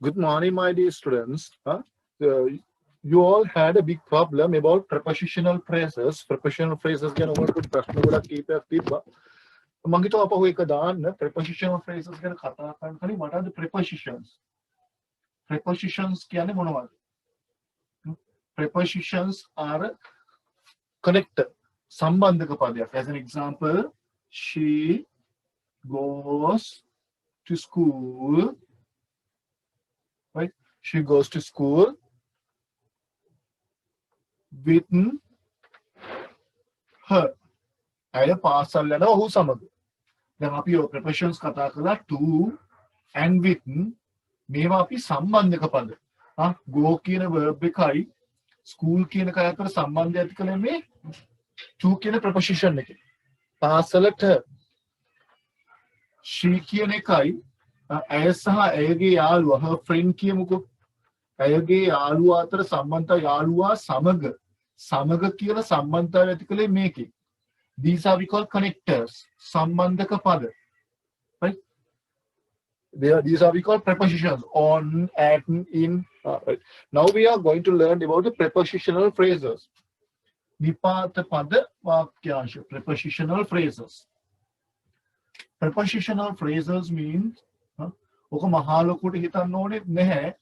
Good morning, my dear students. You all had a big problem about prepositional phrases. Prepositional phrases ගැන ඔයාලට පොඩි ප්‍රශ්න ගොඩක් කීපයක් තිබ්බා. මම හිතුවා අපහු එක දාන්න prepositional phrases ගැන කතා කරන්න කලින් what are the prepositions? Prepositions කියන්නේ මොනවද? Prepositions are connector, සම්බන්ධක පදයක්. As an example, she goes to school. Right? She goes to school with her. අය පාසල් යනවා ඔහු සමග. දැන් අපි ඔය prepositions කතා කළා to and with. මේවා අපි සම්බන්ධක පද. go කියන verb එකයි school කියන එකයි අතර සම්බන්ධය ඇති කළේ මේ to කියන preposition එකේ. පාසලට she කියන එකයි ඇය සහ ඇයගේ යාළුවා her friend කියමුකෝ. ඇයගේ යාළුවා අතර සම්බන්ධය යාළුවා සමග කියන සම්බන්ධතාවය ඇති කළේ මේකේ. These are we call connectors, සම්බන්ධක පද. Right? These are we call prepositions on, at, in. Right. Now we are going to learn about the prepositional phrases. නිපාත පද වාක්‍යාංශ. Prepositional phrases. Prepositional phrases means ඔක මහා ලොකුට හිතන්න ඕනෙත් නැහැ.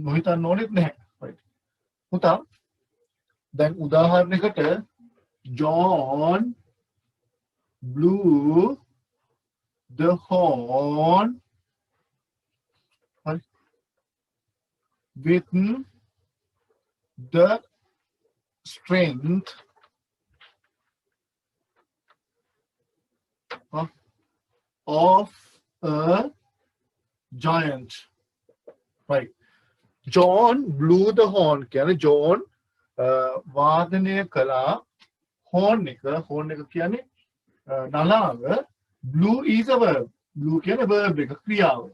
නොහිතන්න ඕනෙත් නැහැ. Right. පුතා දැන් උදාහරණයකට John blew the horn with the strength of a giant. Right. John blew the horn. කියන්නේ John වාදනය කළා horn එක කියන්නේ නලාව. Blew is a verb. Blew කියන්නේ verb එක ක්‍රියාව.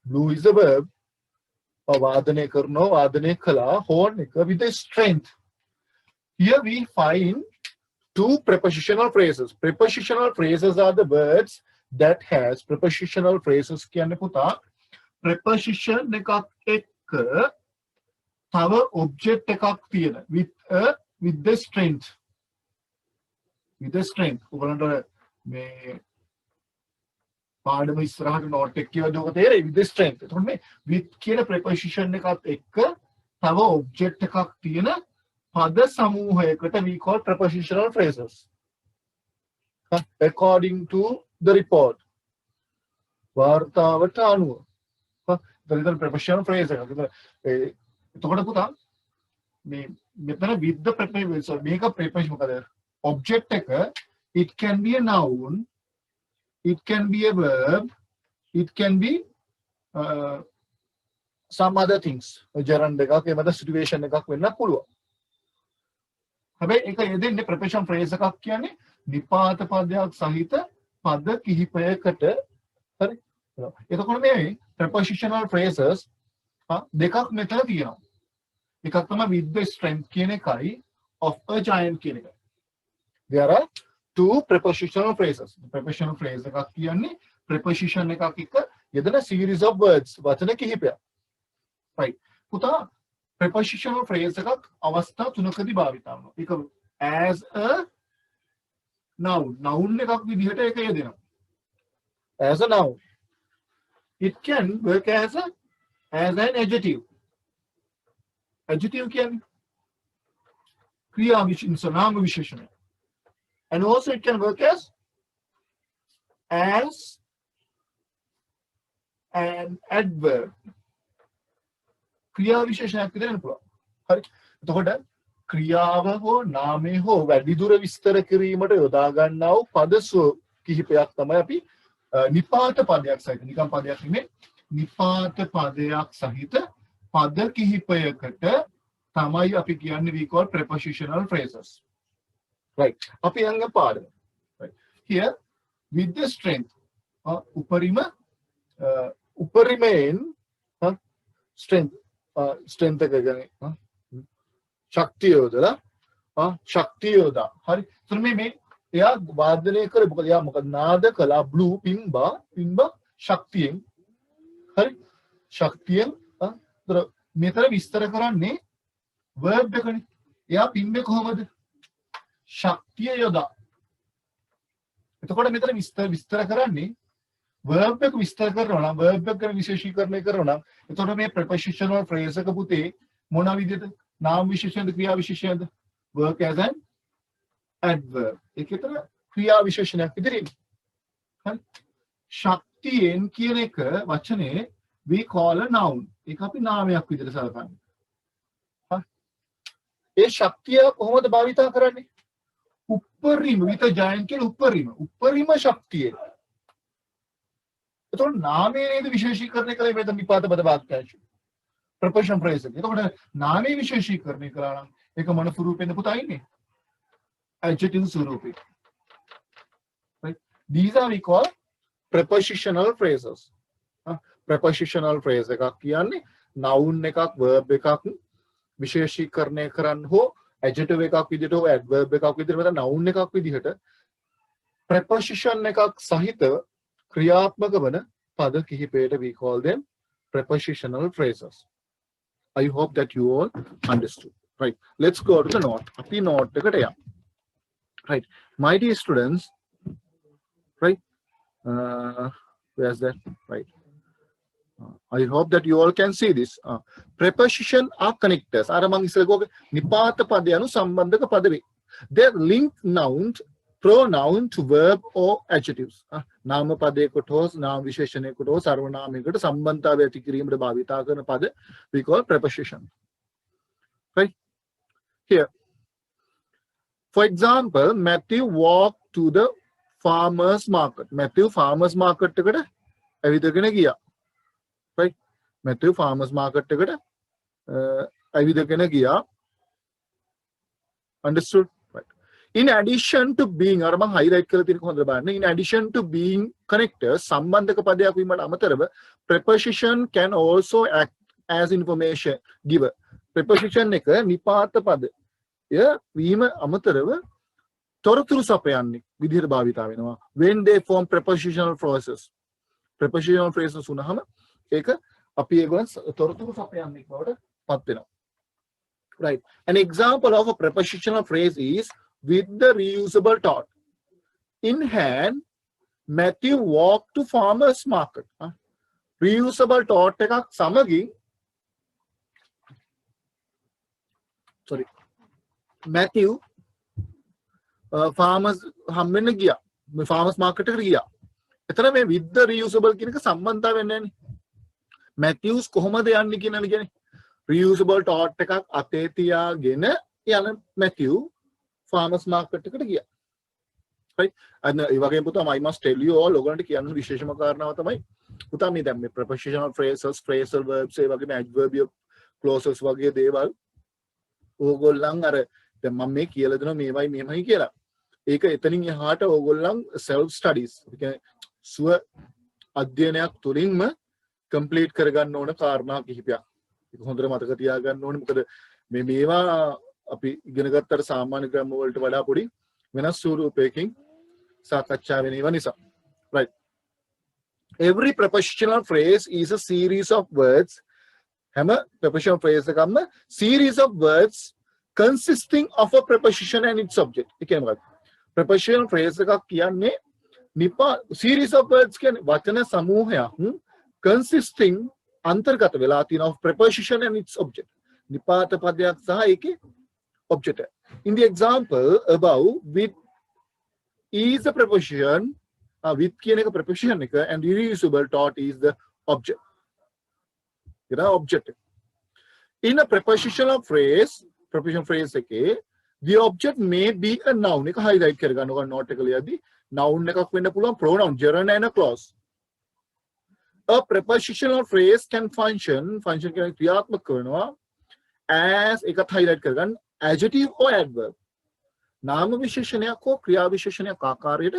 Blew is a verb. වාදනය කරනවා වාදනය කළා horn එක with a strength. Here we find two prepositional phrases. Prepositional phrases are the words that has prepositional phrases කියන්නේ පුතා preposition එකක් එක්ක තව object එකක් තියෙන with the strength. ඔයගලන්ට මේ පාඩම ඉස්සරහට note එක කියවද ඔක තේරෙයි with the strength. එතකොට මේ with කියන preposition එකත් එක්ක තව object එකක් තියෙන පද සමූහයකට we call prepositional phrases. According to the report. වාර්තාවට අනුව. එතන prepositional phrase එකක්. එතකොට පුතා මේ මෙතන with the preposition so මේක preposition මොකද? Object එක it can be a noun, it can be a verb, it can be some other things. gerund එකක් එහෙම නැත්නම් situation එකක් වෙන්න පුළුවන්. හැබැයි ඒක යෙදෙන්නේ preposition phrase එකක් කියන්නේ නිපාත පදයක් සහිත පද කිහිපයකට. හරි. එතකොට මේ prepositional phrases දෙකක් මෙතන තියෙනවා. එකක් තමයි with the strength කියන එකයි of a giant කියන එකයි. There are two prepositional phrases. Prepositional phrase එකක් කියන්නේ preposition එකක් එක්ක යෙදෙන series of words වචන කිහිපයක්. Right. පුතා prepositional phrase එකක් අවස්ථා තුනකදී භාවිතා කරනවා. ඒක as a noun එකක් විදිහට ඒක යෙදෙනවා. As a noun. It can work as an adjective. Adjective කියන්නේ ක්‍රියා විශේෂණ නාම විශේෂණ. And also it can work as an adverb. ක්‍රියා විශේෂණයක් විදිහට පුළුවන්. හරි. එතකොට ක්‍රියාව හෝ නාමය හෝ වැඩිදුර විස්තර කිරීමට යොදා ගන්නා වූ පද කිහිපයක් තමයි අපි නිපාත පදයක් සහිත නිකම් පදයක් නෙමෙයි නිපාත පදයක් සහිත පද කිහිපයකට තමයි අපි කියන්නේ we call prepositional phrases. Right. අපි යන්න පාඩම. Right. Here with the strength උපරිමයෙන් strength එක කියන්නේ ශක්තිය යොදලා ශක්තිය යොදා. හරි. එතන මේ එයා වාදනය කරේ මොකද එයා මොකද නාද කළා blue පින්බා ශක්තියෙන්. හරි. ශක්තියෙන් මෙතන විස්තර කරන්නේ verb එකනේ. එයා පිම්බේ කොහමද? ශක්තිය යොදා. එතකොට මෙතන විස්තර කරන්නේ verb එක විස්තර කරනවා නම් verb එක ගැන විශේෂීකරණය කරනවා නම් එතකොට මේ prepositional phrase එක පුතේ මොන විදිහට නාම විශේෂණද ක්‍රියා විශේෂණද work as an adverb. ඒකේතර ක්‍රියා විශේෂණයක් විදිහට. හරි. ශක්තියෙන් කියන එක වචනේ we call a noun. ඒක අපි නාමයක් විදිහට සලකන්නේ. හරි. ඒ ශක්තිය කොහොමද භාවිතා කරන්නේ? උපරිම with a giant කියන උපරිම ශක්තිය. එතකොට නාමයේ නේද විශේෂීකරණය කළේ මෙතන නිපාත පද වාක්‍යංශ. preposition phrase එක. එතකොට නාමයේ විශේෂීකරණය කළා නම් ඒක මොන ස්වරූපෙන්ද පුතා ඉන්නේ? adjective ස්වරූපේ. Right? These are we call prepositional phrases. prepositional phrase එකක් කියන්නේ noun එකක් verb එකක් විශේෂීකරණය කරන්න හෝ adjective එකක් විදිහට හෝ adverb එකක් විදිහට මත noun එකක් විදිහට preposition එකක් සහිත ක්‍රියාත්මක වන පද කිහිපයට we call them prepositional phrases. I hope that you all understood. Right. Let's go to the note. Api note එකට යමු. Right. My dear students, right? Where's that? Right. I hope that you all can see this. Preposition are connectors. අර මං ඉස්සෙල්ලා ගෝගේ නිපාත පද යනු සම්බන්ධක පද වේ. They link nouns, pronoun to verb or adjectives. නාම පදයකට හෝ නාම විශේෂණයකට හෝ සර්වනාමයකට සම්බන්ධතාවය ඇති කිරීමට භාවිතා කරන පද we call preposition. Right? Here. For example, Matthew walked to the farmers market. Matthew farmers market එකට ඇවිදගෙන ගියා. Right? Matthew farmers market එකට ඇවිදගෙන ගියා. Understood? Right. In addition to being අර මම highlight කරලා තියෙන කොහොමද බලන්න. In addition to being connectors සම්බන්ධක පදයක් වීමට අමතරව preposition can also act as information giver. Preposition එක නිපාත පද වීම අමතරව තොරතුරු සපයන්නේ විදිහට භාවිතා වෙනවා. When they form prepositional phrases. Prepositional phrases වුණාම ඒක අපි ඒගොල්ලන් තොරතුරු සපයන්නේ බවට පත් වෙනවා. Right. An example of a prepositional phrase is with the reusable tot. In hand, Matthew walked to farmers market. Reusable tot එකක් සමගින් sorry Matthew farmers හම්බෙන්න ගියා. මේ farmers market එකට ගියා. එතන මේ with the reusable කියන එක සම්බන්ධතාවය වෙන්නේ නැහැ. Matthews කොහොමද යන්නේ කියන එක කියන්නේ. Reusable tot එකක් අතේ තියාගෙන යන Matthew farmers market එකට ගියා. Right? අන්න ඒ වගේම පුතා I must tell you all ඔයගොල්ලන්ට කියන්න විශේෂම කාරණාව තමයි පුතා මේ දැන් මේ prepositional phrases, phrasal verbs ඒ වගේම adverbial clauses වගේ දේවල් ඕගොල්ලන් අර දැන් මම මේ කියලා දෙනවා මේවයි මෙහෙමයි කියලා. ඒක එතනින් එහාට ඕගොල්ලන් self studies කියන්නේ ස්ව අධ්‍යයනයක් තුලින්ම complete කරගන්න ඕන කාරණා කිහිපයක්. ඒක හොඳට මතක තියාගන්න ඕනේ. මොකද මේවා අපි ඉගෙන ගත්තට සාමාන්‍ය ග්‍රැමර් වලට වඩා පොඩි වෙනස් ස්වරූපයකින් සාකච්ඡා වෙන ඒවා නිසා. Right. Every prepositional phrase is a series of words. හැම prepositional phrase එකක්ම series of words consisting of a preposition and its subject. ඒ කියන්නේ මොකක්ද? prepositional phrase එකක් කියන්නේ series of words කියන්නේ වචන සමූහයක් consisting අන්තර්ගත වෙලා තියෙන of preposition and its object. නිපාත පදයක් සහ ඒකේ object. In the example above, with is a preposition, with කියන එක preposition එක and reusable tot is the object. Object. In a prepositional phrase එකේ the object may be a noun. එක highlight කරගන්න ඕන note එක ලියද්දි noun එකක් වෙන්න පුළුවන් pronoun gerund and a clause. A prepositional phrase can function කියන ක්‍රියාත්මක කරනවා as එකත් highlight කරගන්න adjective or adverb. නාම විශේෂණයක් හෝ ක්‍රියා විශේෂණයක් ආකාරයට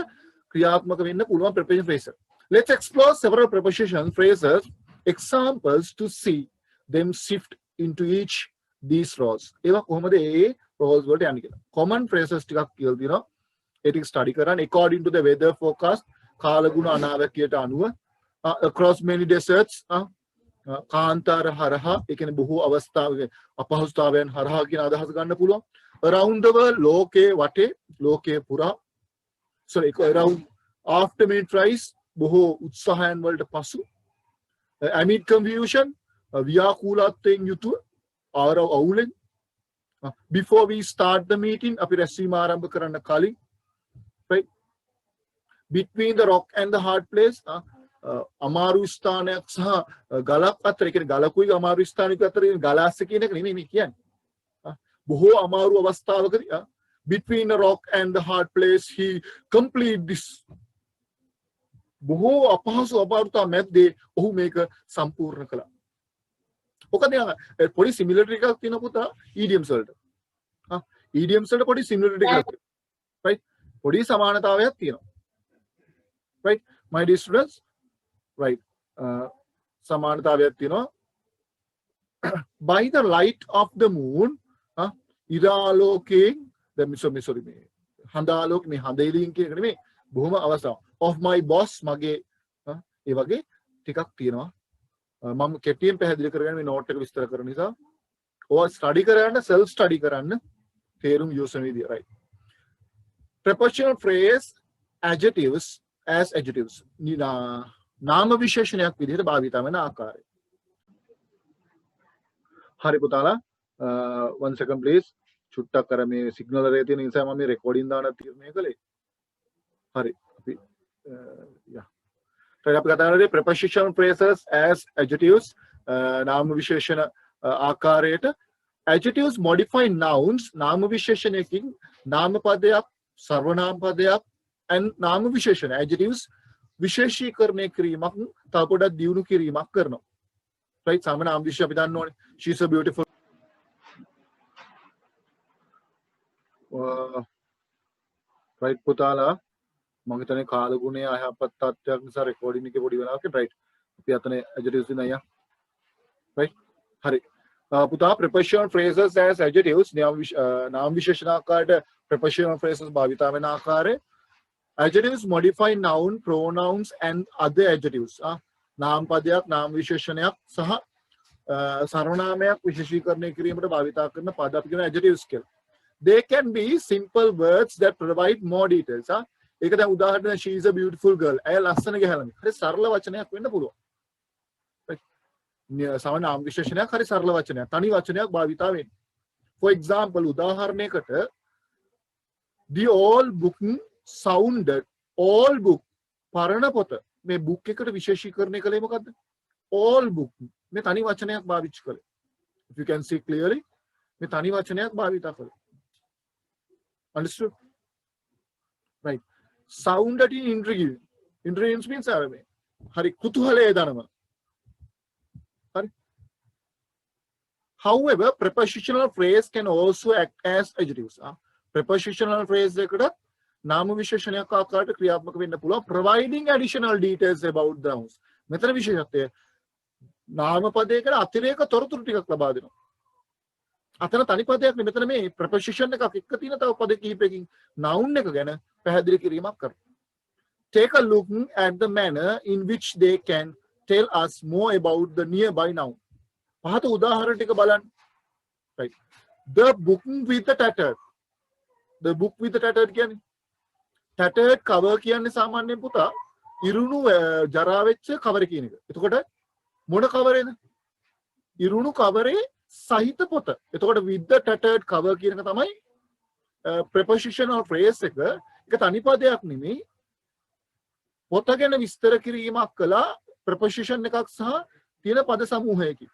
ක්‍රියාත්මක වෙන්න පුළුවන් preposition phrase. Let's explore several preposition phrases examples to see them shift into each these roles. ඒවා කොහොමද ඒ roles වලට යන්නේ කියලා. Common phrases ටිකක් කියලා තියෙනවා. ඒ ටික study කරන්න according to the weather forecast කාලගුණ අනාවැකියට අනුව across many deserts කාන්තාර හරහා ඒ කියන්නේ බොහෝ අවස්ථාවක අපහසුතාවයන් හරහා කියන අදහස ගන්න පුළුවන්. around the world ලෝකයේ වටේ ලෝකයේ පුරා sorry around after many tries බොහෝ උත්සාහයන් වලට පසු amid confusion ව්‍යාකූලත්වයෙන් යුතුව අවුලෙන් before we start the meeting අපි රැස්වීම ආරම්භ කරන්න කලින් right between the rock and the hard place අමාරු ස්ථානයක් සහ ගලක් අතර ඒ කියන්නේ ගලකුයි අමාරු ස්ථානික අතර ගලාස්ස කියන එක නෙමෙයි මේ කියන්නේ බොහෝ අමාරු අවස්ථාවකදී between the rock and the hard place he complete this බොහෝ අපහසු අපාරුතා මැද්දේ ඔහු මේක සම්පූර්ණ කළා. ඔක දැන් පොඩි සිමිලරිටි එකක් තියෙන පුතා idioms වලට. idioms වලට පොඩි සිමිලරිටි එකක් තියෙනවා. right පොඩි සමානතාවයක් තියෙනවා. right my dear students right සමානතාවයක් තියෙනවා. by the light of the moon ඉරාලෝකයෙන් දැන් sorry මේ හඳාලෝක මේ හඳේලින් කියන එක නෙමෙයි බොහොම අවස්ථාව of my boss මගේ ඒ වගේ ටිකක් තියෙනවා. මම කෙටියෙන් පැහැදිලි කරගෙන මේ නෝට් එක විස්තර කරන නිසා ඔය ස්ටඩි කරන්න self study කරන්න තේරුම් යොසන විදිය right. prepositional phrase adjectives as adjectives නාම විශේෂණයක් විදිහට භාවිත වෙන ආකාරය. හරි පුතාලා one second please චුට්ටක් කර මේ සිග්නල් එකේ තියෙන නිසා මම මේ රෙකෝඩින් දාන්න තීරණය කළේ. හරි අපි අපි කතා කරන්නේ prepositional phrases as adjectives නාම විශේෂණ ආකාරයට adjectives modify nouns නාම විශේෂණයකින් නාම පදයක් සර්වනාම පදයක් and නාම විශේෂණ adjectives විශේෂීකරණය කිරීමක් තව පොඩක් දියුණු කිරීමක් කරනවා. right සාමාන්‍ය නාම විශේෂ අපි දන්න ඕනේ she is a beautiful right පුතාලා මම හිතන්නේ කාල ගුණය අයහපත් තත්ත්වයක් නිසා රෙකෝඩින් එකේ පොඩි වෙලාවක right අපි අතන adjectives දින අයියා right හරි පුතා prepositional phrases as adjectives නාම විශේෂණාකාරයට prepositional phrases භාවිත වෙන ආකාරය adjectives modify noun pronouns and other adjectives නාම පදයක් නාම විශේෂණයක් සහ සර්වනාමයක් විශේෂීකරණය කිරීමට භාවිත කරන පද අපි කියන adjectives කියලා. they can be simple words that provide more details ඒක දැන් උදාහරණ she is a beautiful girl ඇය ලස්සන ගැහැණියක් හරි සරල වචනයක් වෙන්න පුළුවන්. සාමාන්‍ය නාම විශේෂණයක් හරි සරල වචනයක් තනි වචනයක් භාවිත වෙන්නේ. for example උදාහරණයකට the old book sounded all book පරණ පොත මේ book එකට විශේෂීකරණය කළේ මොකද්ද? all book මේ තනි වචනයක් භාවිත කළේ. if you can see clearly මේ තනි වචනයක් භාවිත කළේ. understood right sounded in intriguing intriguing means arame hari kutuhale danama hari however prepositional phrase can also act as adjectives prepositional phrase ekada nama visheshanayak aakarata kriyaatmaka wenna puluwa providing additional details about the nouns metana visheshathaye nama padayekada atireka toruturu tikak laba denawa අතන තනි පදයක් නෙමෙයි මෙතන මේ preposition එකක් එක්ක තියෙන තව පද කිහිපයකින් noun එක ගැන පැහැදිලි කිරීමක් කරනවා. take a look at the manner in which they can tell us more about the nearby noun. පහත උදාහරණ ටික බලන්න. right the book with the tattered the book with the tattered කියන්නේ tattered cover කියන්නේ සාමාන්‍යයෙන් පුතා ඉරුණු ජරා වෙච්ච cover කියන එක. එතකොට මොන coverේද? ඉරුණු coverේ සහිත පොත. එතකොට with the tattered cover කියන එක තමයි prepositional phrase එක. ඒක තනි පදයක් නෙමෙයි. පොත ගැන විස්තර කිරීමක් කළා preposition එකක් සහ තියෙන පද සමූහයකින්.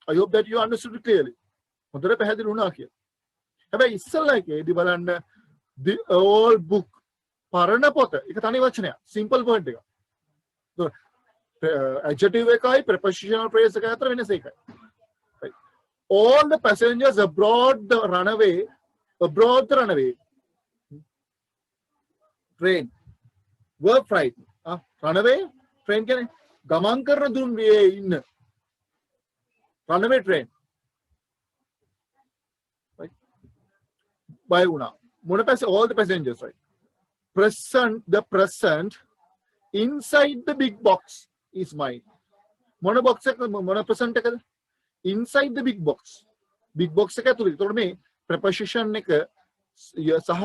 I hope that you understood clearly. හොඳට පැහැදිලි වුණා කියලා. හැබැයි ඉස්සෙල්ලා එකේදී බලන්න the old book පරණ පොත. ඒක තනි වචනයක්. simple word එක. adjective එකයි prepositional phrase එක අතර වෙනස එකයි. all the passengers abroad the runaway train were frightened runaway train කියන්නේ ගමන් කරන දුම්රියේ ඉන්න runaway train right බය වුණා මොන all the passengers right present inside the big box is mine මොන box එක මොන present එකද inside the big box එක ඇතුළේ. ඒතකොට මේ preposition එක සහ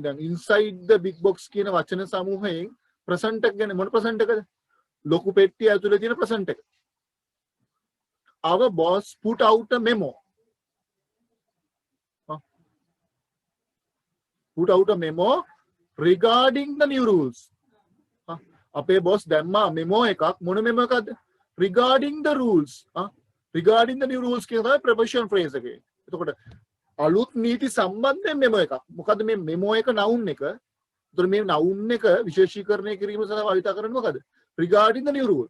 දැන් inside the big box කියන වචන සමූහයෙන් present එක ගැන මොන present එකද ලොකු පෙට්ටිය ඇතුළේ තියෙන present එක. Our boss put out a memo. Put out a memo regarding the new rules. අපේ boss දැම්මා memo එකක් මොන memo එකක්ද regarding the rules. regarding the new rules කියන තමයි preposition phrase එකේ. එතකොට අලුත් නීති සම්බන්ධයෙන් memo එකක්. මොකද්ද මේ memo එක noun එක? එතකොට මේ noun එක විශේෂීකරණය කිරීම සඳහා භාවිත කරන්නේ මොකද්ද? regarding the new rule.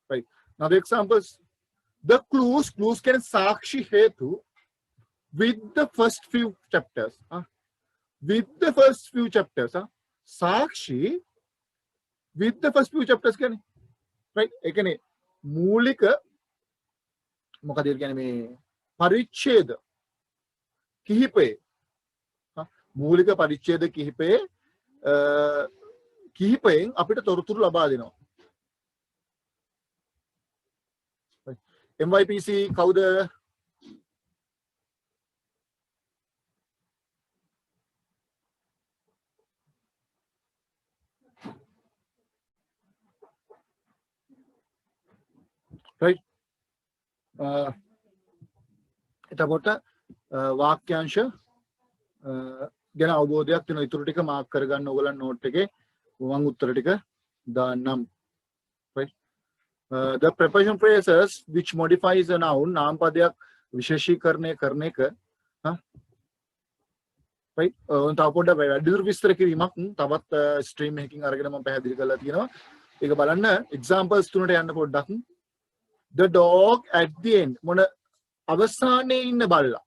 Right. Now the examples. The clues can sakshi hetu with the first few chapters. With the first few chapters. Sakshi with the first few chapters කියන්නේ. Right. ඒ කියන්නේ මූලික මොකද කියන්නේ මේ පරිච්ඡේද කිහිපේ මූලික පරිච්ඡේද කිහිපයෙන් අපිට තොරතුරු ලබා දෙනවා. MYPC කවුද? right එතකොට වාක්‍යාංශ ගැන අවබෝධයක් තියෙනවා. ඊටු ටික මාක් කරගන්න ඕගොල්ලන් නෝට් එකේ මම උත්තර ටික දාන්නම්. right the preposition phrases which modifies a noun නාම පදයක් විශේෂීකරණය කරන එක right තව පොඩ්ඩක් වැඩිදුර විස්තර කිරීමක් තවත් ස්ට්‍රීම් එකකින් අරගෙන මම පැහැදිලි කරලා තියෙනවා. ඒක බලන්න examples තුනට යන්න පොඩ්ඩක්. The dog at the end මොන අවසානයේ ඉන්න බල්ලා.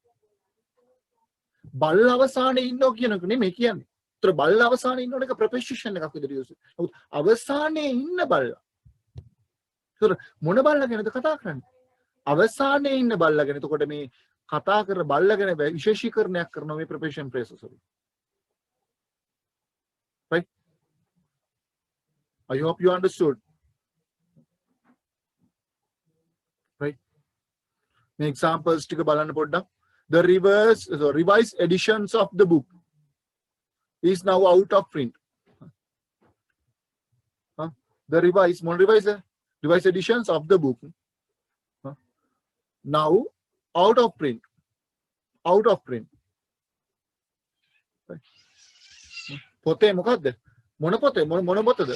බල්ලා අවසානයේ ඉන්නෝ කියනක නෙමෙයි කියන්නේ. ඒතර බල්ලා අවසානයේ ඉන්නෝ එක preposition එකක් විදිහට use. නමුත් අවසානයේ ඉන්න බල්ලා. ඒතර මොන බල්ලා ගැනද කතා කරන්නේ? අවසානයේ ඉන්න බල්ලා ගැන. එතකොට මේ කතා කරන බල්ලා ගැන විශේෂීකරණයක් කරනවා මේ preposition phrases වලින්. right I hope you understood. right මේ examples ටික බලන්න පොඩ්ඩක්. The revised editions of the book is now out of print. The revised editions of the book now out of print. පොතේ මොකද්ද? මොන පොතේ? මොන පොතද?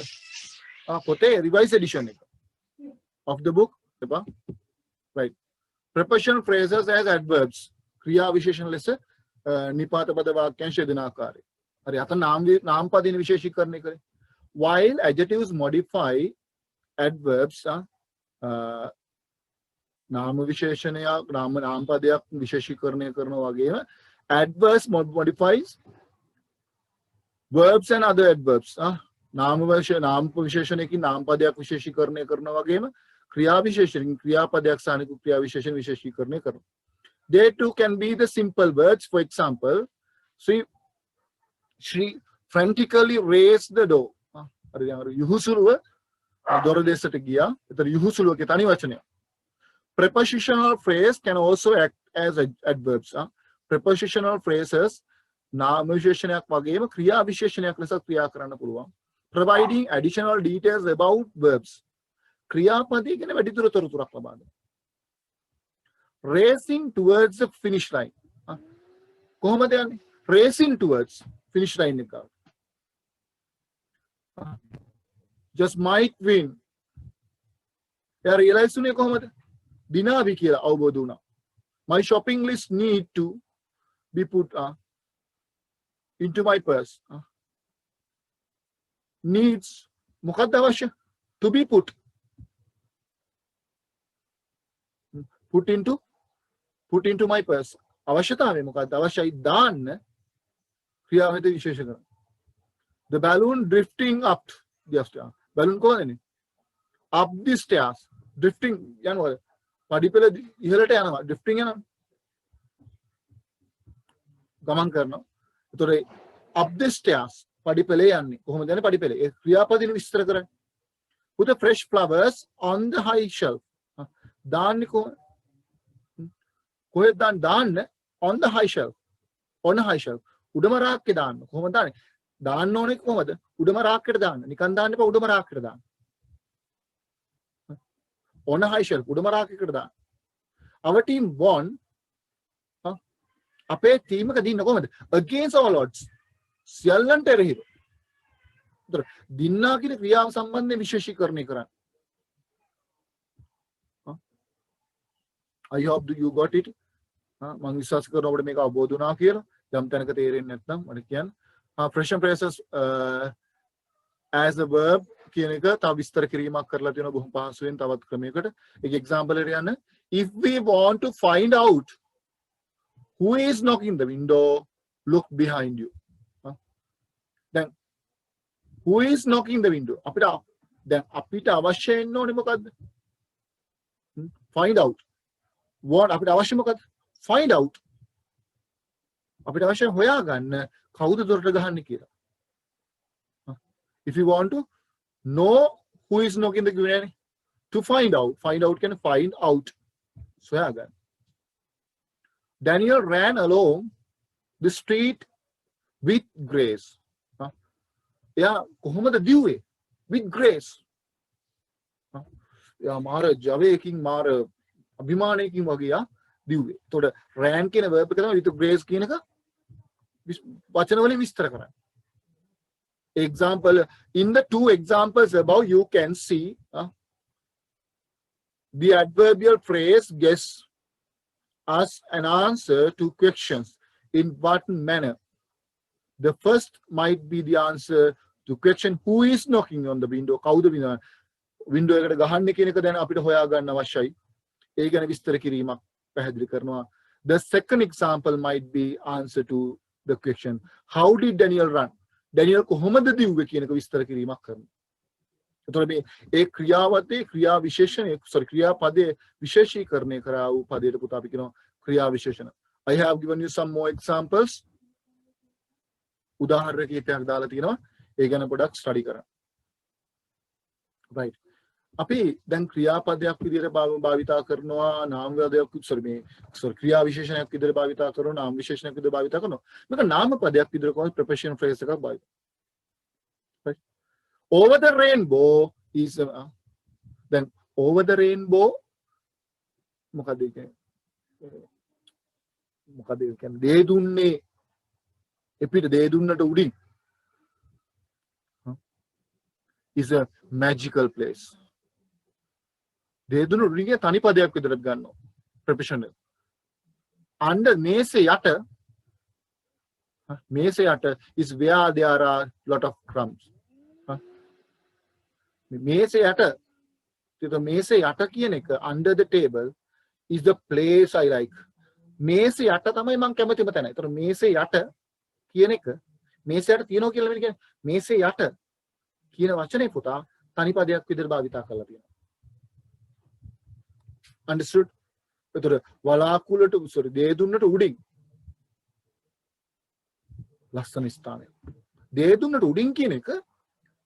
පොතේ revised edition එක of the book. right preposition phrases as adverbs ක්‍රියා විශේෂණ ලෙස නිපාත පද වාක්‍යංශ යෙදෙන ආකාරය. හරි අත නාම පදින විශේෂීකරණය කරේ. while adjectives modify adverbs නාම විශේෂණයක් නාම පදයක් විශේෂීකරණය කරනවා වගේම adverbs modifies verbs and other adverbs නාම විශේෂණයකින් නාම පදයක් විශේෂීකරණය කරනවා වගේම ක්‍රියා විශේෂණකින් ක්‍රියාපදයක් සානික ක්‍රියා විශේෂණ විශේෂීකරණය කරනවා. They too can be the simple words. For example, she frantically raised the door. හරි දැන් අර යහුසුලුව දොර දෙසට ගියා. ඒතර යහුසුලුවගේ තනි වචනය. Prepositional phrase can also act as adverbs. Prepositional phrases නාම විශේෂණයක් වගේම ක්‍රියා විශේෂණයක් ලෙස ක්‍රියා කරන්න පුළුවන්. Providing additional details about verbs. ක්‍රියාපදයේ ගැන වැඩිදුර තොරතුරක් ලබා දෙනවා. Racing towards the finish line. කොහොමද යන්නේ? Racing towards finish line එක. Just might win. එයා රියලයිස් උනේ කොහොමද? දිනාවි කියලා අවබෝධ වුණා. My shopping list need to be put into my purse. Needs මොකක්ද අවශ්‍ය? To be put into my purse. අවශ්‍යතාවය මොකක්ද? අවශ්‍යයි දාන්න ක්‍රියාවෙත විශේෂ කරන. The balloon drifting up the stairs. balloon කොහොමද? up the stairs. drifting යනවා. පඩිපෙළ ඉහළට යනවා. drifting යනවා. ගමන් කරනවා. ඒතොර up the stairs පඩිපෙළේ යන්නේ. කොහොමද යන්නේ පඩිපෙළේ? ඒ ක්‍රියාපදින විස්තර කරන්නේ. put the fresh flowers on the high shelf. දාන්නේ කොහෙද දාන්න? on the high shelf. on a high shelf. උඩම රාක්කේ දාන්න. කොහොමද දාන්නේ? දාන්න ඕනේ කොහොමද? උඩම රාක්කේට දාන්න. නිකන් දාන්න එපා උඩම රාක්කේට දාන්න. on a high shelf. උඩම රාක්කේට දාන්න. Our team won. අපේ ටීම් එක දින්න කොහොමද? against all odds. සියල්ලන්ට එරෙහිව. දින්නා කියන ක්‍රියාව සම්බන්ධයෙන් විශේෂීකරණය කරන්න. I hope you got it. මම විශ්වාස කරනවා ඔබට මේක අවබෝධ වුණා කියලා. යම් තැනක තේරෙන්නේ නැත්නම් මට කියන්න. Present phrases as a verb කියන එක තව විස්තර කිරීමක් කරලා තියෙනවා බොහොම පහසුවෙන් තවත් ක්‍රමයකට. ඒක example එකට යන්න. If we want to find out who is knocking the window, look behind you. දැන් who is knocking the window? අපිට අවශ්‍ය වෙන්න ඕනේ මොකද්ද? find out. what අපිට අවශ්‍ය මොකද්ද? find out. අපිට අවශ්‍ය හොයාගන්න කවුද දොරට ගහන්නේ කියලා. If you want to know who is knocking the window, to find out can find out. හොයාගන්න. Daniel ran along the street with grace. එයා කොහොමද දිව්වේ? with grace. එයා මාර ජවයකින් මාර අභිමානයකින් වගේ යා දිව්වේ. එතකොට ran කියන verb එක තමයි with grace කියන එක වචන වලින් විස්තර කරන්නේ. Example, in the two examples above you can see the adverbial phrase guess as an answer to questions. In what manner? The first might be the answer to question who is knocking on the window. කවුද window එකට ගහන්නේ කියන එක දැන් අපිට හොයා ගන්න අවශ්‍යයි. ඒ ගැන විස්තර කිරීමක් පැහැදිලි කරනවා. The second example might be answer to the question how did Daniel run? Daniel කොහොමද දිව්වේ කියන එක විස්තර කිරීමක් කරනවා. එතකොට මේ ඒ ක්‍රියාවතේ ක්‍රියා විශේෂණය ක්‍රියාපදයේ විශේෂීකරණය කරා වූ පදයට පුතා අපි කියනවා ක්‍රියා විශේෂණ. I have given you some more examples. උදාහරණ කීපයක් දාලා තියෙනවා. ඒ ගැන පොඩ්ඩක් ස්ටඩි කරන්න. right. අපි දැන් ක්‍රියාපදයක් විදිහට භාවිතා කරනවා නාම පදයක් ක්‍රියා විශේෂණයක් විදිහට භාවිතා කරනවා නාම විශේෂණයක් විදිහට භාවිතා කරනවා. මේක නාම පදයක් විදිහට කොහොමද preposition phrase එකක් භාවිතා. right. Over the rainbow is then over the rainbow මොකද කියන්නේ දේ දුන්නේ එපිට දේ දුන්නට උඩින් is a magical place. දේ දුන්න උඩින් තනි පදයක් විදිහට ගන්නවා preposition එක. under මේසේ යට is where there are lot of crumbs. මේසේ යට කියන එක under the table is the place I like. මේසේ යට තමයි මම කැමතිම තැන. ඒතර මේසේ යට කියන එක මේසේ යට තියනවා කියලා කියන්නේ මේසේ යට කියන වචනේ පුතා තනි පදයක් විදිහට භාවිතා කරලා තියෙනවා. understood? ඒතර වලාකුළට දේ දුන්නට උඩින් ලස්සන ස්ථානය. දේ දුන්නට උඩින් කියන එක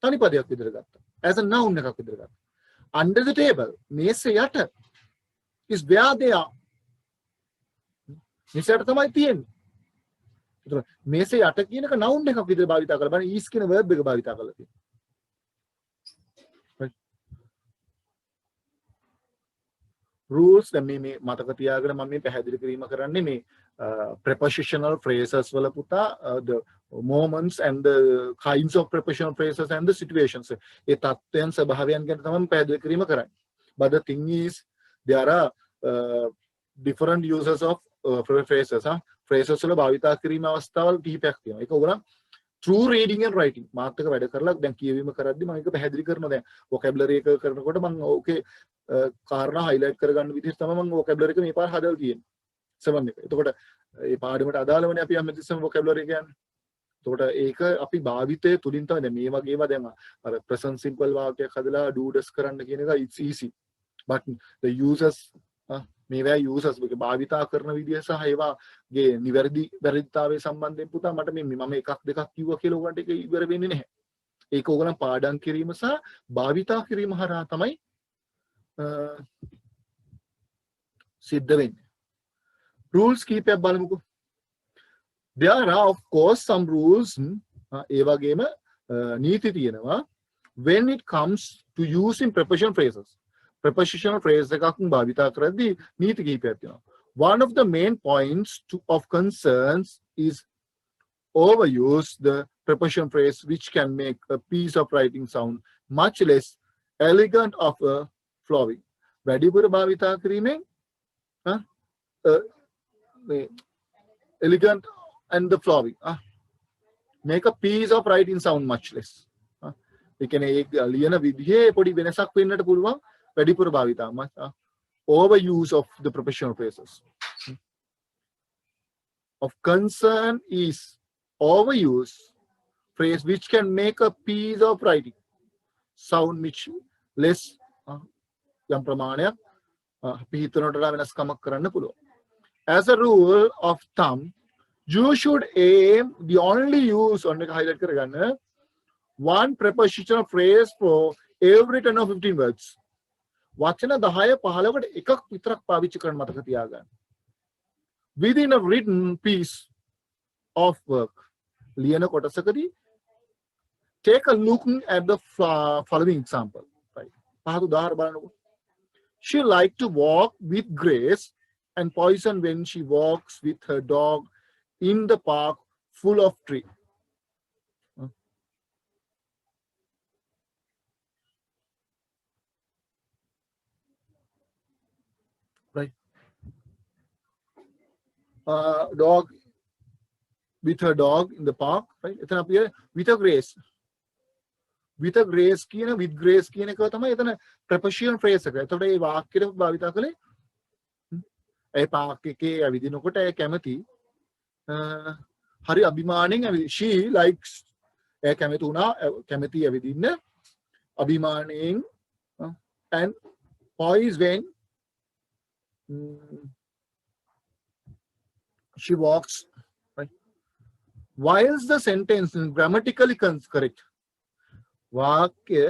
තනි පදයක් විදිහට ගත්තා. as a noun එකක් විදිහට ගත්තා. under the table මේසේ යට is where they are. මේසේ යට තමයි තියෙන්නේ. ඒතර මේසේ යට කියන එක noun එකක් විදිහට භාවිතා කරලා බලන්න is කියන verb එක භාවිතා කරලා තියෙනවා. rules දැන් මේ මතක තියාගෙන මම මේ පැහැදිලි කිරීම කරන්නේ මේ prepositional phrases වල පුතා the moments and the kinds of prepositional phrases and the situations ඒ තත්ත්වයන් ස්වභාවයන් ගැන තමයි පැහැදිලි කිරීම කරන්නේ. But the thing is there are different uses of phrases. phrases වල භාවිතා කිරීම අවස්ථාවල් කිහිපයක් තියෙනවා. ඒක උගලන් through reading and writing මාත් එක වැඩ කරලා දැන් කියවීම කරද්දි මම ඒක පැහැදිලි කරනවා. දැන් vocabulary එක කරනකොට මම ඕකේ කාරණා highlight කරගන්න විදිහට තමයි මම vocabulary එක මේ පාර හදලා තියෙන්නේ. 7 එක. එතකොට මේ පාඩමට අදාළවනේ අපි හැමතිස්සෙම vocabulary කියන්නේ. එතකොට ඒක අපි භාවිතයේ තුලින් තමයි දැන් මේ වගේ ඒවා දැන් අර present simple වාක්‍යයක් හදලා do does කරන්න කියන එක it's easy. But the users මේවා users එක භාවිතා කරන විදිහ සහ ඒවාගේ නිවැරදිතාවයේ සම්බන්ධයෙන් පුතා මට මේ මම එකක් දෙකක් කිව්වා කියලා උගන්ට ඒක ඉවර වෙන්නේ නැහැ. ඒක ඕගොල්ලන් පාඩම් කිරීම සහ භාවිතා කිරීම හරහා තමයි සිද්ධ වෙන්නේ. rules කීපයක් බලමුකෝ. There are of course some rules ඒ වගේම නීති තියෙනවා when it comes to using preposition phrases. Prepositional phrase එකක් භාවිතා කරද්දී නීති කීපයක් තියෙනවා. One of the main points of concerns is overuse the preposition phrase which can make a piece of writing sound much less elegant of a flowing. වැඩිපුර භාවිතා කිරීමෙන් elegant and the flowing make a piece of writing sound much less. ඒ කියන්නේ ඒ ලියන විදිහේ පොඩි වෙනසක් වෙන්නට පුළුවන් වැඩිපුර භාවිතාව. Overuse of the prepositional phrases. Of concern is overuse phrase which can make a piece of writing sound much less යම් ප්‍රමාණයක් අපි හිතනට වඩා වෙනස්කමක් කරන්න පුළුවන්. As a rule of thumb, you should aim the only use on එක highlight කරගන්න one prepositional phrase for every 10 or 15 words. වචන 10 15කට එකක් විතරක් පාවිච්චි කරන්න මතක තියාගන්න. Within a written piece of work. ලියන කොටසකදී take a look at the following example. Right. පහත උදාහරණ බලන්නකෝ. She liked to walk with grace and poison when she walks with her dog in the park full of trees. Right. Dog with her dog in the park. Right. එතන අපි with a grace. With a grace කියන with grace කියන එක තමයි එතන preposition phrase එක. එතකොට මේ වාක්‍යෙට භාවිතා කළේ ඒ පාක් එකේ ඇවිදිනකොට ඒ කැමති හරි අභිමාණයෙන් she likes ඒ කැමති උනා කැමති ඇවිදින්න අභිමාණයෙන් and poise when she walks. Right. Whilst the sentence is grammatically correct, වාක්‍ය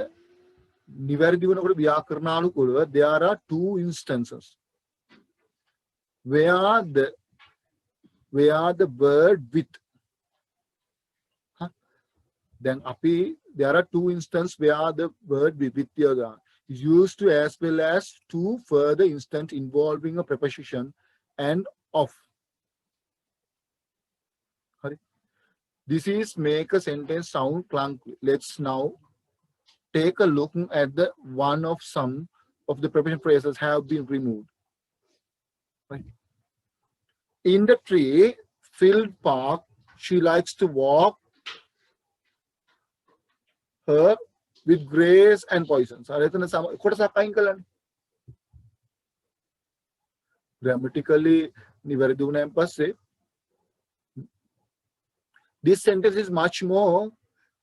නිවැරදි වෙනකොට ව්‍යාකරණානුකූලව there are two instances where the word with then api there are two instances where the word with is used to as well as two further instances involving a preposition and of. This is make a sentence sound clunky. Let's now take a look at the one of some of the preposition phrases have been removed. Right. In the tree-filled park, she likes to walk her with grace and poisons. Grammatically, නිවැරදි වුණාන් පස්සේ this sentence is much more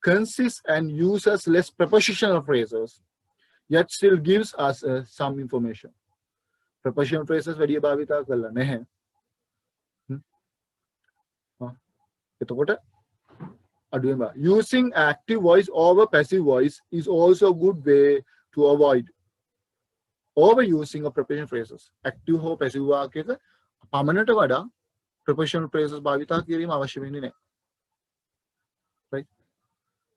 concise and uses less prepositional phrases, yet still gives us some information. Prepositional phrases වැඩි භාවිතා කළා නැහැ. එතකොට අඩුවෙන් using active voice over passive voice is also a good way to avoid overusing of prepositional phrases. Active හෝ passive වාක්‍යයක පමණට වඩා prepositional phrases භාවිතා කිරීම අවශ්‍ය වෙන්නේ නැහැ. Right.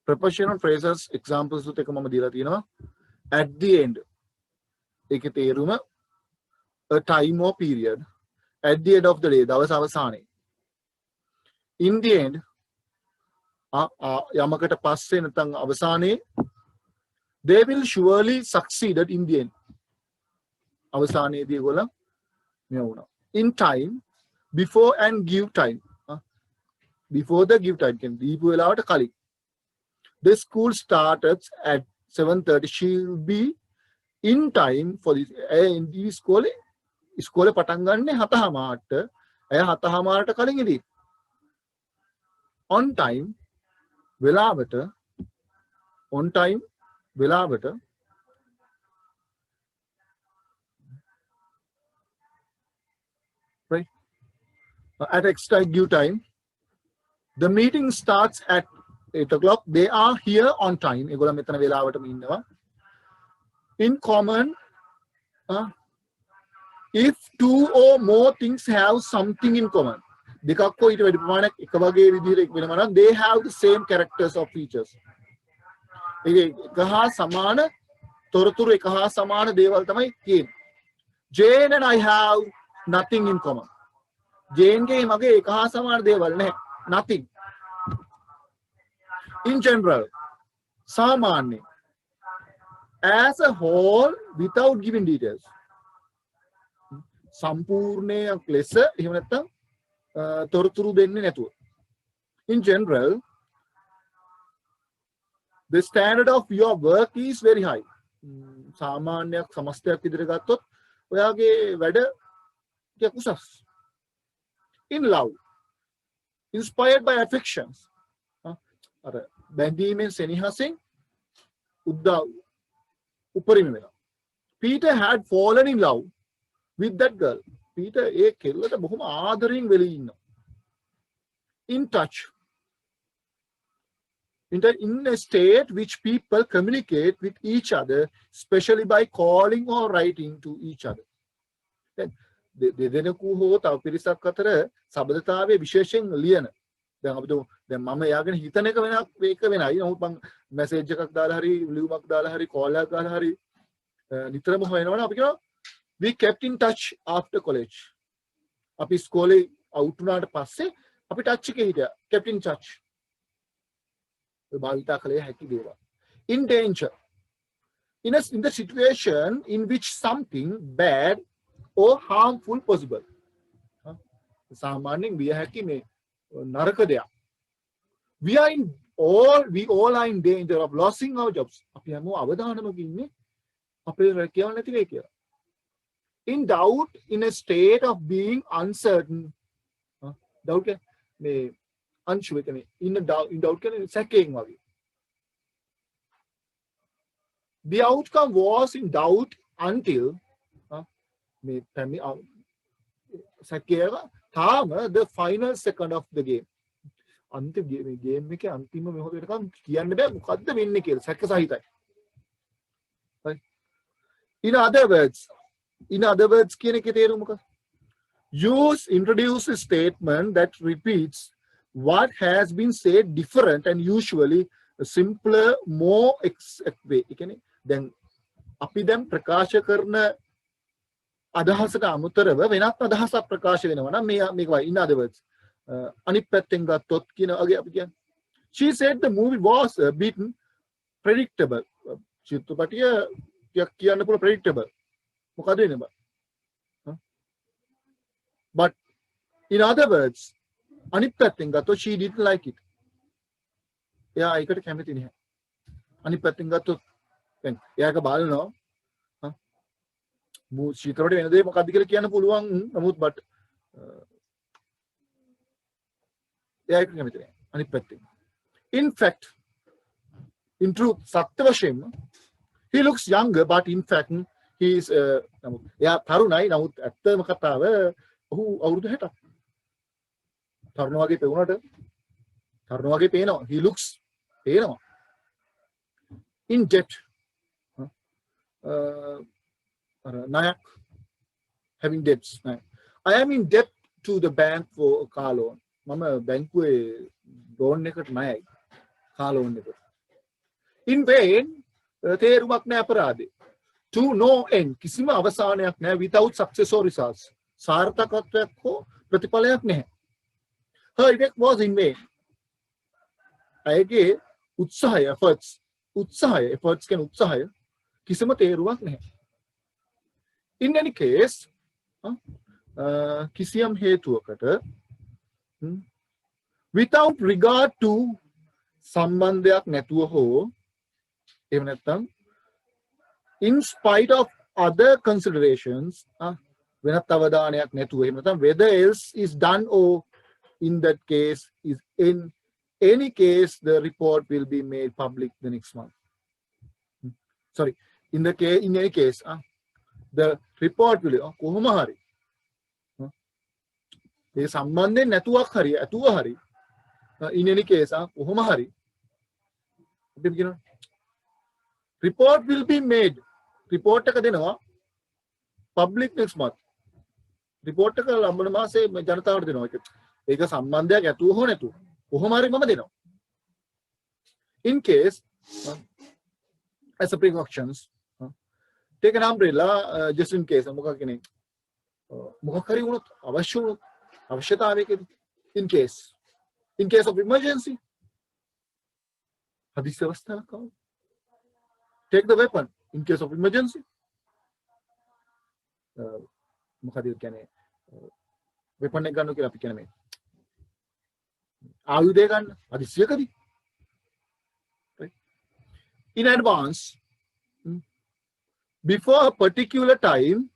Prepositional phrases examples උත් එක මම දීලා තියෙනවා. At the end ඒකේ තේරුම a time or period. At the end of the day දවස අවසානයේ. In the end යමකට පස්සේ නැත්නම් අවසානයේ they will surely succeed in the end. අවසානයේදී ඒගොල්ලෝ මෙයා වුණා. In time, before and give time. Before the give time can දීපු වෙලාවට කලින්. The school started at 7:30. She will be in time for this. In ඉස්කෝලේ පටන් ගන්නේ 7:00ට. එයා 7:00ට කලින් ඉදී. On time වෙලාවට on time වෙලාවට right. At extra due time, the meeting starts at 8 o'clock. They are here on time. ඒගොල්ලෝ මෙතන වෙලාවටම ඉන්නවා. In common, if two or more things have something in common, දෙකක් හෝ ඊට වැඩි ප්‍රමාණයක් එක වගේ විදිහට වෙනවා නම් they have the same characters or features. ඒක එක හා සමාන තොරතුරු එක හා සමාන දේවල් තමයි කියන්නේ. Jane and I have nothing in common. Jane ගේ මගේ එක හා සමාන දේවල් නැහැ. Nothing. In general, සාමාන්‍ය, as a whole without giving details. සම්පූර්ණයක් ලෙස එහෙම නැත්නම් තොරතුරු දෙන්නේ නැතුව. In general, the standard of your work is very high. සාමාන්‍යයක් සමස්තයක් විදිහට ගත්තොත් ඔයාගේ වැඩ ටිකක් උසස්. In love, inspired by affections. අර බැඳීමෙන් සෙනෙහසෙන් උපරිම වෙනවා. Peter had fallen in love with that girl. Peter ඒ කෙල්ලට බොහොම ආදරෙන් වෙලී ඉන්නවා. In touch. In a state which people communicate with each other, especially by calling or writing to each other. දෙදෙනෙකු හෝ තව පිරිසක් අතර සබඳතාවයේ විශේෂයෙන් ලියන. දැන් අපිට දැන් මම යාගෙන හිතන එක වෙනයි. නමුත් මම මැසේජ් එකක් දාලා හරි ලියුමක් දාලා හරි කෝල් එකක් දාලා හරි නිතරම හොයනවනේ අපි කියනවා we kept in touch after college. අපි ඉස්කෝලේ අවුට් වුණාට පස්සේ අපි ටච් එකේ හිටියා. kept in touch. භාවිතා කළේ හැකි දේවල්. In danger. In the situation in which something bad or harmful possible. සාමාන්‍යයෙන් විය හැකි මේ නරක දෙයක්. We all are in danger of losing our jobs. අපි හැමෝම අවදානමක ඉන්නේ අපේ රැකියාව නැති වෙයි කියලා. In doubt, in a state of being uncertain. Doubt ke me unsure ke in doubt ke සැකයෙන් වගේ. The outcome was in doubt until me පැමි සැකේව තාම the final second of the game. අන්තිම ගේම් එකේ අන්තිම මොහොත වෙනකම් කියන්න බෑ මොකද්ද වෙන්නේ කියලා සැක සහිතයි. Right? In other words කියන එකේ තේරුම මොකක්ද? Introduce a statement that repeats what has been said different and usually a simpler, more exact way. ඒ කියන්නේ දැන් අපි දැන් ප්‍රකාශ කරන අදහසට අමතරව වෙනත් අදහසක් ප්‍රකාශ වෙනවා නම් මේකයි. In other words, අනිත් පැත්තෙන් ගත්තොත් කියන වගේ අපි කියන්නේ she said the movie was a bit predictable. චිත්‍රපටිය කියන්න පුළුවන් predictable. මොකද වෙන්නේ බා? But in other words, අනිත් පැත්තෙන් ගත්තොත් she didn't like it. එයා ඒකට කැමති නැහැ. අනිත් පැත්තෙන් ගත්තොත් දැන් එයාක බලනවා චිත්‍රපටි වෙන දේ මොකක්ද කියලා කියන්න පුළුවන්. නමුත් but එයා ඒක කැමති නැහැ. අනිත් පැත්තෙන්. In fact, in truth, සත්‍ය වශයෙන්ම he looks younger, but in fact he is නමුත් එයා තරුණයි. නමුත් ඇත්තම කතාව ඔහු අවුරුදු 60ක්. තරුණ වගේ පෙවුනට තරුණ වගේ පේනවා. he looks පේනවා. In debt. ණයක් having debts. I am in debt to the bank for a car loan. මම බැංකුවේ ලෝන් එකට ණයයි. car loan එකට. In vain තේරුමක් නැහැ අපරාධේ. To no end කිසිම අවසානයක් නැහැ. Without success or results. සාර්ථකත්වයක් හෝ ප්‍රතිඵලයක් නැහැ. Her effort was in vain. ඇයගේ උත්සාහය efforts කියන උත්සාහය කිසිම තේරුමක් නැහැ. In any case, කිසියම් හේතුවකට without regard to සම්බන්ධයක් නැතුව හෝ එහෙම නැත්නම් in spite of other considerations වෙනත් අවධානයක් නැතුව එහෙම නැත්නම් whether else is done or in that case is in any case the report will be made public the next month. Sorry, in any case the report will කොහොම හරි ඒ සම්බන්ධයෙන් නැතුවක් හරි ඇතුව හරි in any case කොහොම හරි report will be made. Report එක දෙනවා public next month. Report එක ලබන මාසේ ජනතාවට දෙනවා. ඒක සම්බන්ධයක් ඇතුව හෝ නැතුව කොහොම හරි මම දෙනවා. In case, as a precautions, take an umbrella just in case. මොකක් කියන්නේ මොකක් හරි වුණොත් අවශ්‍ය වුණොත් අවශ්‍යතාවයකදී in case of emergency. හදිසි අවස්ථාවක් ආවොත් take the weapon in case of emergency. මොකද කියන්නේ weapon එක ගන්න කියලා අපි කියන්නේ මේ ආයුධය ගන්න හදිසියකදී. In advance, before a particular time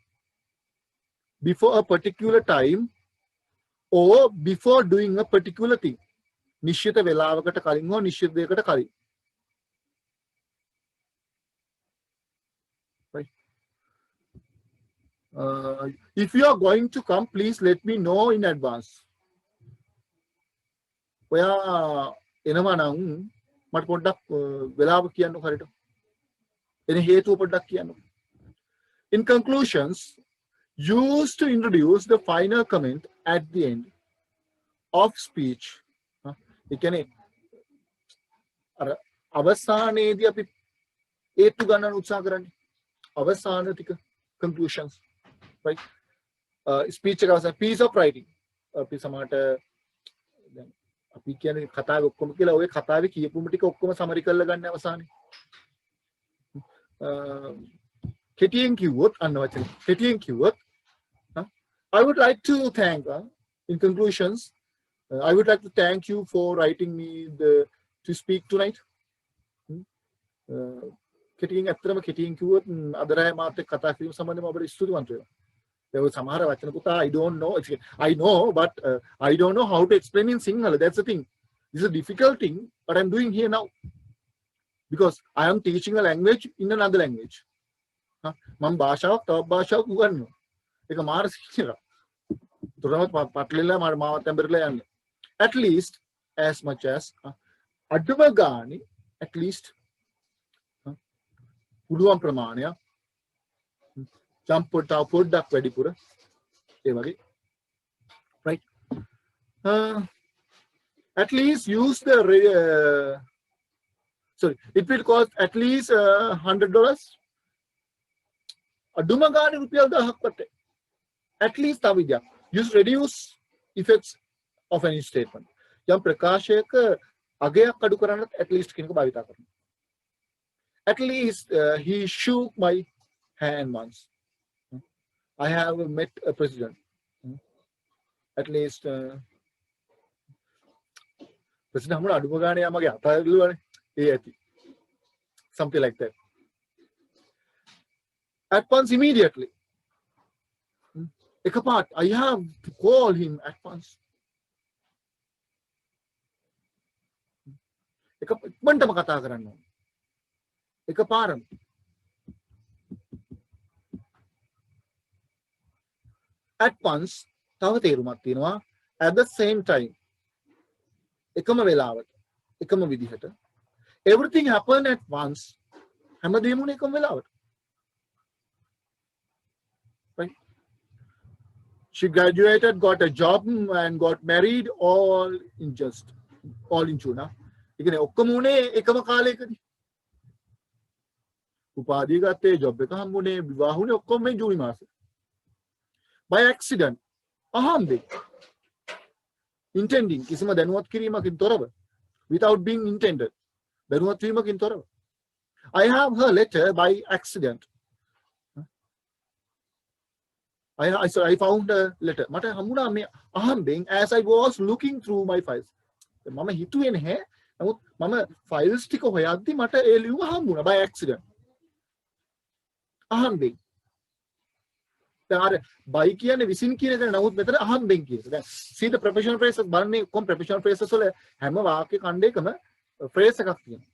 or before doing a particular thing. නිශ්චිත වේලාවකට කලින් හෝ නිශ්චිත දෙයකට කලින්. Right. If you are going to come, please let me know in advance. ඔයා එනවා නම් මට පොඩ්ඩක් වෙලාව කියන්න හරියට. එන හේතුව පොඩ්ඩක් කියන්න. In conclusions, used to introduce the final comment at the end of speech. ඒ කියන්නේ අර අවසානයේදී අපි ඒත්තු ගන්න උත්සාහ කරන්නේ. අවසාන ටික conclusions. Right. Speech එක අවසාන piece of writing. අපි සමහරට දැන් අපි කියන්නේ කතාවේ ඔක්කොම කියලා ඔය කතාවේ කියපුම ටික ඔක්කොම සමරි කරලා ගන්න අවසානයේ. කෙටියෙන් කිව්වොත් අන්න වචන. කෙටියෙන් කිව්වොත් I would like to thank in conclusions I would like to thank you for writing me to speak tonight. කෙටියෙන් අත්‍තරම කෙටියෙන් කිව්වොත් අදරය මාත් එක්ක කතා කිරීම සම්බන්ධව ඔබට ස්තුතිවන්ත වෙනවා. There was සමහර වචන පුතා I don't know. I know, but I don't know how to explain in Sinhala. That's the thing. This is a difficult thing, but I'm doing here now because I am teaching a language in another language. මම භාෂාවක් තවත් භාෂාවක් උගන්වනවා. ඒක මාර සිහිනවා. තුරමත් පටලෙලා මාවත් ඇඹරලා යන්නේ. At least as much as අඩුම ගානේ at least පුළුවන් ප්‍රමාණයක් පොඩ්ඩක් වැඩිපුර ඒ වගේ. Right. At least use the sorry, it will cost at least $100. අඩුම ගානේ රුපියල් 1000ක් වටේ. At least තවිදයක්. Use reduce effects of any statement. යම් ප්‍රකාශයක අගයක් අඩු කරන්නත් at least කෙනෙක් භාවිතා කරනවා. At least he shook my hand once. I have met a president. At least president හමුණ අඩුම ගානේ යමගේ අතල්ලුවනේ. ඒ ඇති. Something like that. At once, immediately. Ekapart, I have to call him at once. Ekapantama kata karanna. Ekaparam. At once, තව තේරුමක් තියෙනවා. At the same time. එකම වෙලාවට. එකම විදිහට. Everything happened at once. හැමදේම උනේ එකම වෙලාවට. Right? She graduated, got a job and got married all in June. ඒ කියන්නේ ඔක්කොම උනේ එකම කාලයකදී. උපාධිය ගත්තේ, ජොබ් එක හම්බුනේ, විවාහ වුණේ ඔක්කොම මේ ජූනි මාසේ. By accident. අහම්බෙන්. Intending කිසිම දැනුවත් කිරීමකින් තොරව. Without being intended. දැනුවත් වීමකින් තොරව. I have her letter by accident. I found a letter. මට හම්බුණා මේ අහම්බෙන් as I was looking through my files. මම හිතුවේ නැහැ. නමුත් මම files ටික හොයද්දි මට ඒ ලියුම හම්බුණා by accident. අහම්බෙන්. දැන් by කියන්නේ විසින් කියන එක නමුත් මෙතන අහම්බෙන් කියන එක. දැන් see the professional phrases බලන්නේ කොම් professional phrases වල හැම වාක්‍ය ඛණ්ඩයකම phrase එකක් තියෙනවා.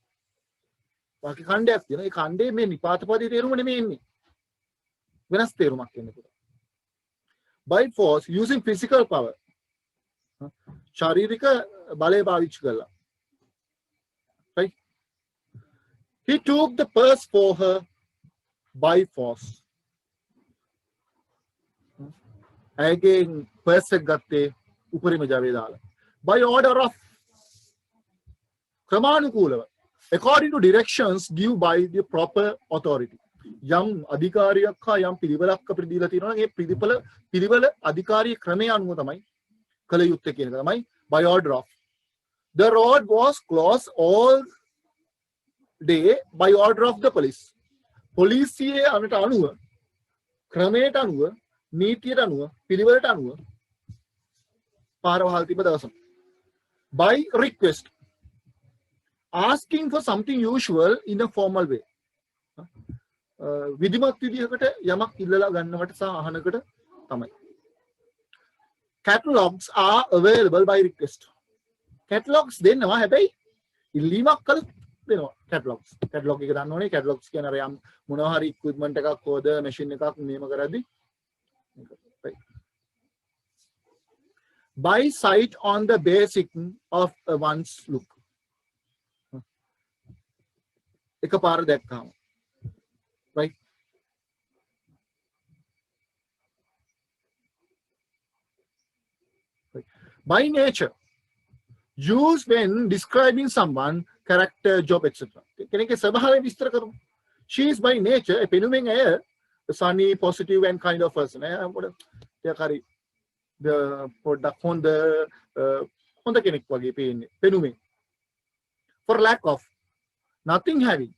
වාක්‍ය ඛණ්ඩයක් තියෙනවා. ඒ ඛණ්ඩයේ මේ නිපාත පදයේ තේරුම නෙමෙයි එන්නේ. වෙනස් තේරුමක් එන්නේ පුතා. By force using physical power. ශාරීරික බලය පාවිච්චි කළා. Right? He took the purse for her by force. ඇයගෙන් purse එක ගත්තේ උපරිම ජවය දාලා. By order of ක්‍රමානුකූලව. According to directions given by the proper authority. යම් අධිකාරියක් හා යම් පිළිවෙලක් අපිට දීලා තියෙනවා නම් ඒ පිළිවෙල අධිකාරිය ක්‍රමය අනුව තමයි කළ යුත්තේ කියන එක තමයි by order of. The road was closed all day by order of the police. පොලිසියේ අනට අනුව ක්‍රමයට අනුව නීතියට අනුව පිළිවෙලට අනුව පාරවල් තිබ්බ දවසක්. By request. Asking for something usual in a formal way. විධිමත් විදිහකට යමක් ඉල්ලලා ගන්නවට සහ අහනකට තමයි. Catalogs are available by request. Catalogs දෙන්නවා හැබැයි ඉල්ලීමක් කළොත් දෙනවා catalogs. Catalog එක ගන්න ඕනේ. Catalogs කියන අර යම් මොනවා හරි equipment එකක් හොද machine එකක් නියම කරද්දී by sight on the basic of one's look. එකපාර දැක්කම right. By nature, used when describing someone, character, job, etc. කෙනෙක්ගේ ස්වභාවය විස්තර කරමු. She is by nature a පෙනුමෙන් ඇය sunny, positive and kind of person. හරි පොඩ්ඩක් හොඳ කෙනෙක් වගේ පේන්නේ පෙනුමෙන්. For lack of nothing having.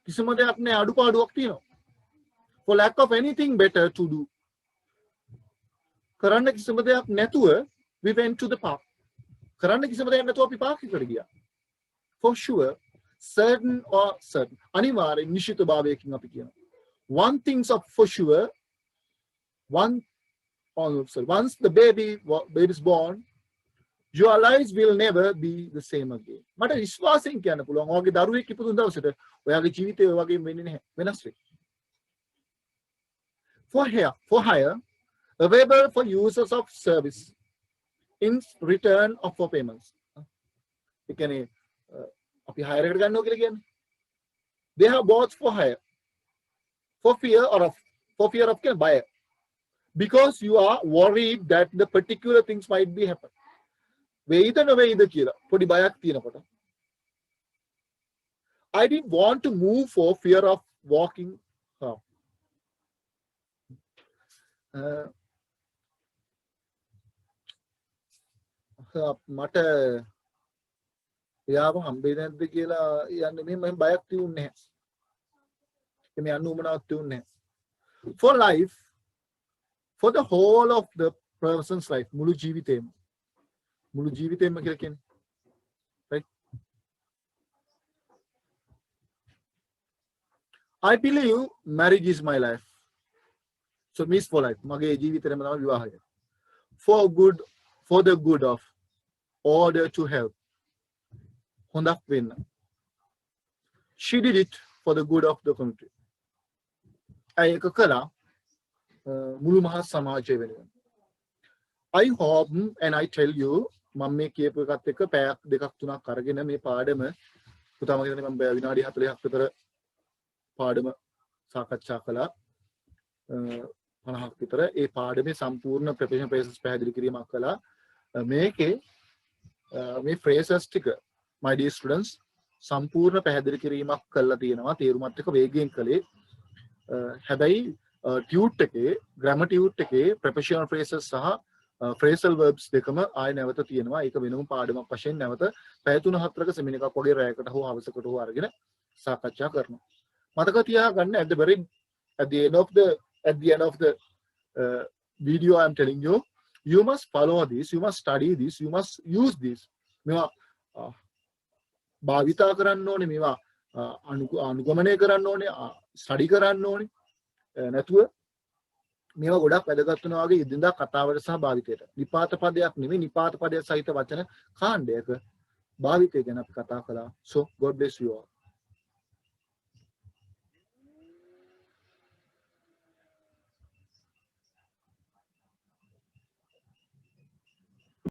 කිසිම දෙයක් නෑ අඩුපාඩුවක් තියෙනවා. For lack of anything better to do. කරන්න කිසිම දෙයක් නැතුව we went to the park. කරන්න කිසිම දෙයක් නැතුව අපි පාක් එකට ගියා. For sure, certain or certain. අනිවාර්යෙන් නිශ්චිතභාවයකින් අපි කියනවා. One thing's up for sure. Once the baby is born, your lives will never be the same again. මට විශ්වාසයෙන් කියන්න පුළුවන් ඔයාගේ දරුවෙක් ඉපදුන දවසට ඔයාගේ ජීවිතය ඔය වගේම වෙන්නේ නැහැ. වෙනස් වෙයි. For hire, available for users of service in return of for payments. ඒ කියන්නේ අපි hire එකට ගන්නවා කියලා කියන්නේ. They have bought for hire. For fear of buyer. Because you are worried that the particular things might be happen. වෙයිද නොවේයිද කියලා පොඩි බයක් තියෙනකොට. I didn't want to move for fear of walking harm. මට එයාව හම්බෙන්නේ නැද්ද කියලා යන්නේ මම බයක් තියුන්නේ නැහැ. මේ යන්න උමනාවක් තියුන්නේ නැහැ. For life, for the whole of the person's life, මුළු ජීවිතේම කියලා කියන්නේ. Right? I believe marriage is my life. So means for life. මගේ ජීවිතේම තමයි විවාහය. For the good of order to help. හොඳක් වෙන්න. She did it for the good of the country. ඒක කළා මුළු මහත් සමාජය වෙනුවෙන්. I hope and I tell you මම මේ කියපු එකත් එක්ක පැයක් දෙකක් තුනක් අරගෙන මේ පාඩම පුතාම කියන්නේ මම විනාඩි 40ක් විතර පාඩම සාකච්ඡා කළා 50ක් විතර ඒ පාඩමේ සම්පූර්ණ ප්‍රොෆෙෂනල් ෆ්‍රේසස් පැහැදිලි කිරීමක් කළා මේකේ මේ ෆ්‍රේසස් ටික my dear students සම්පූර්ණ පැහැදිලි කිරීමක් කළා තියෙනවා තේරුමත් එක්ක වේගයෙන් කළේ හැබැයි ටියුට් එකේ ග්‍රැමර් ටියුට් එකේ ප්‍රොෆෙෂනල් ෆ්‍රේසස් සහ phrasal verbs දෙකම ආය නැවත තියෙනවා ඒක වෙනම පාඩමක් වශයෙන් නැවත පැය 3-4ක සෙමින එකක් වගේ රැයකට හෝ හවසකට හෝ අරගෙන සාකච්ඡා කරනවා මතක තියාගන්න at the end of the video I am telling you you must follow this you must study this you must use this මේවා භාවිතා කරන්න ඕනේ මේවා අනුගමනය කරන්න ඕනේ ස්ටඩි කරන්න ඕනේ නැතුව මේවා ගොඩක් වැදගත් වෙනවා වගේ ඉදින්දා කතාවට සහ භාවිතයට. නිපාත පදයක් නෙමෙයි නිපාත පදයක් සහිත වචන කාණ්ඩයක භාවිතය ගැන අපි කතා කළා. So God bless you all.